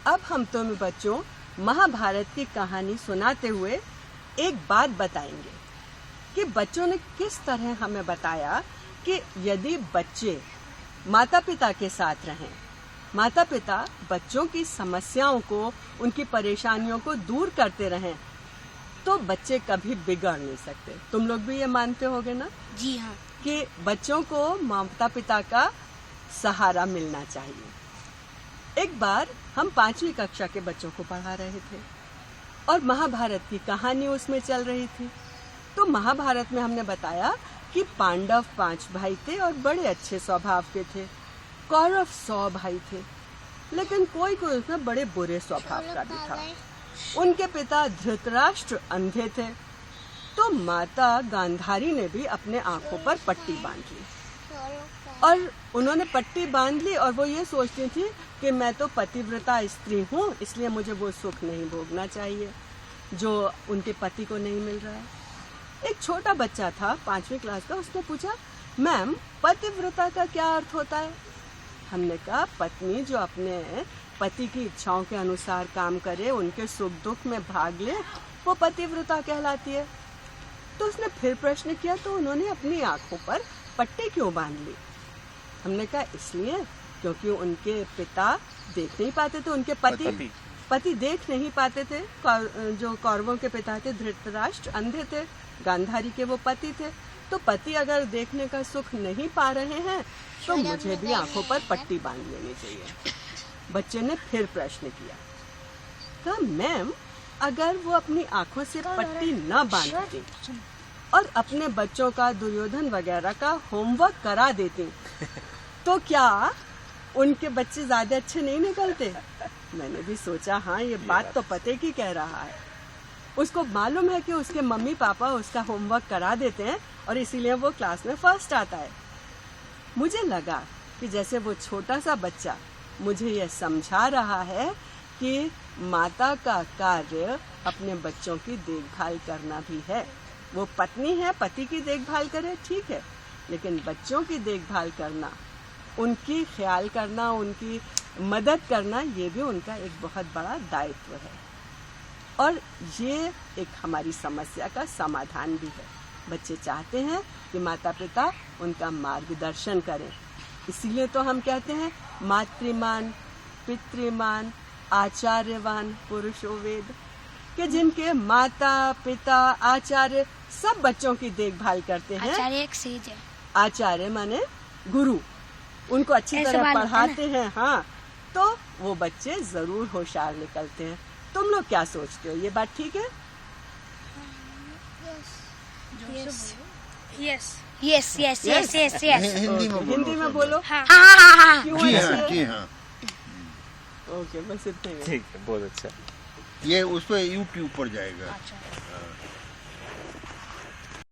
अब हम तुम्हें बच्चों महाभारत की कहानी सुनाते हुए एक बात बताएंगे कि बच्चों ने किस तरह हमें बताया कि यदि बच्चे माता पिता के साथ रहें, माता पिता बच्चों की समस्याओं को, उनकी परेशानियों को दूर करते रहें, तो बच्चे कभी बिगड़ नहीं सकते। तुम लोग भी ये मानते होगे ना? जी हाँ। कि बच्चों को माता पिता का सहारा मिलना चाहिए। एक बार हम 5वीं कक्षा के बच्चों को पढ़ा रहे थे और महाभारत की कहानी उसमें चल रही थी। तो महाभारत में हमने बताया कि पांडव 5 भाई थे और बड़े अच्छे स्वभाव के थे। कौरव 100 भाई थे, लेकिन कोई कोई उसमें बड़े बुरे स्वभाव का भी था। उनके पिता धृतराष्ट्र अंधे थे, तो माता गांधारी ने भी अपने आंखों पर पट्टी बांध ली और उन्होंने पट्टी बांध ली और वो ये सोचती थी कि मैं तो पतिव्रता स्त्री हूँ, इसलिए मुझे वो सुख नहीं भोगना चाहिए जो उनके पति को नहीं मिल रहा है। एक छोटा बच्चा था 5वीं क्लास का, उसने पूछा, मैम पतिव्रता का क्या अर्थ होता है? हमने कहा पत्नी जो अपने पति की इच्छाओं के अनुसार काम करे, उनके सुख दुख में भाग ले, वो पतिव्रता कहलाती है। तो उसने फिर प्रश्न किया, तो उन्होंने अपनी आंखों पर पट्टी क्यों बांध ली? हमने कहा इसलिए क्योंकि उनके पिता देख नहीं पाते थे, उनके पति देख नहीं पाते थे। जो कौरवों के पिता थे धृतराष्ट्र अंधे थे, गांधारी के वो पति थे। तो पति अगर देखने का सुख नहीं पा रहे हैं तो मुझे भी आंखों पर पट्टी बांध लेनी चाहिए। बच्चे ने फिर प्रश्न किया, कहा मैम अगर वो अपनी आंखों से पट्टी न बांधती और अपने बच्चों का दुर्योधन वगैरह का होमवर्क करा देती तो क्या उनके बच्चे ज्यादा अच्छे नहीं निकलते? मैंने भी सोचा हाँ ये बात तो पते की कह रहा है। उसको मालूम है कि उसके मम्मी पापा उसका होमवर्क करा देते हैं और इसीलिए वो क्लास में फर्स्ट आता है। मुझे लगा कि जैसे वो छोटा सा बच्चा मुझे ये समझा रहा है कि माता का कार्य अपने बच्चों की देखभाल करना भी है। वो पत्नी है, पति की देखभाल करे ठीक है, लेकिन बच्चों की देखभाल करना, उनकी ख्याल करना, उनकी मदद करना, ये भी उनका एक बहुत बड़ा दायित्व है। और ये एक हमारी समस्या का समाधान भी है। बच्चे चाहते हैं कि माता पिता उनका मार्गदर्शन करें, इसीलिए तो हम कहते हैं मातृमान पितृमान आचार्यवान पुरुषो वेद, कि जिनके माता पिता आचार्य सब बच्चों की देखभाल करते हैं। आचार्य एक सेज है। आचार्य माने गुरु, उनको अच्छी तरह पढ़ाते हैं। हाँ, तो वो बच्चे जरूर होशियार निकलते हैं। तुम लोग क्या सोचते हो, ये बात ठीक है? यस। हिंदी में बोलो। हाँ। जी हाँ। ओके, बस इतने। ठीक है, बहुत अच्छा। ये उस पर YouTube पर जाएगा। अच्छा।